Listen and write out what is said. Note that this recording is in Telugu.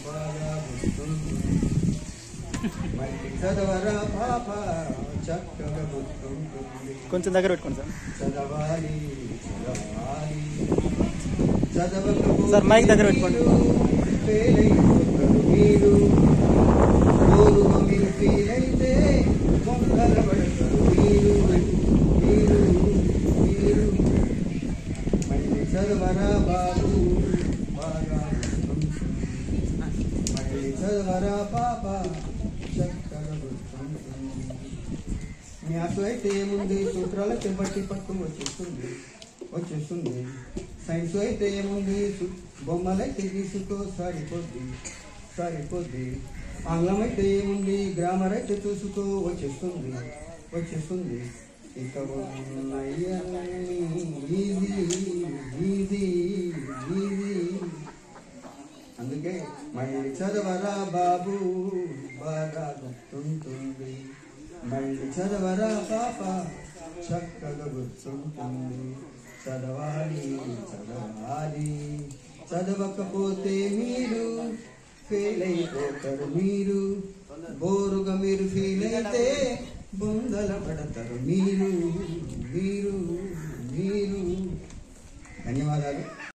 బాగా గుర్తుంటుంది. మళ్ళీ చదవరా పాప చక్కగా గుర్తుంటుంది. కొంచెం దగ్గర పెట్టుకోండి సార్. చదవాలి చదవాలి చదవకపోతే సార్ మైక్ దగ్గర పెట్టుకోండి. ఫెయిల్ అయిపోతారు మీరు. బోరుగా మీరు ఫీల్ అయితే మొక్కలు పడతారు మీరు. మీరు మీరు మళ్ళీ చదవరా బాబు బాగా గుర్తుంటుంది. మళ్ళీ చదవరా పాప చక్కగా గుర్తుంటుంది. మ్యాథ్స్ అయితే ఏముంది, సూత్రాలకి బట్టి పట్టు వచ్చేస్తుంది. సైన్స్ అయితే ఏముంది, బొమ్మలైతే తీసుకో సరిపోద్ది. ఆంగ్లం అయితే ఏముంది, గ్రామర్ అయితే చూసుకో వచ్చేస్తుంది. ఇక ఈజీ. అందుకే మళ్ళీ చదవరా బాబు బాగా గుర్తుంటుంది. మళ్ళీ చదవరా పాప చక్కగా గుర్తుంటుంది. చదవాలి చదవకపోతే మీరు ఫెయిల్ అయిపోతారు మీరు. బోరుగా మీరు ఫీల్ అయితే బొందల పడతారు మీరు. ధన్యవాదాలు.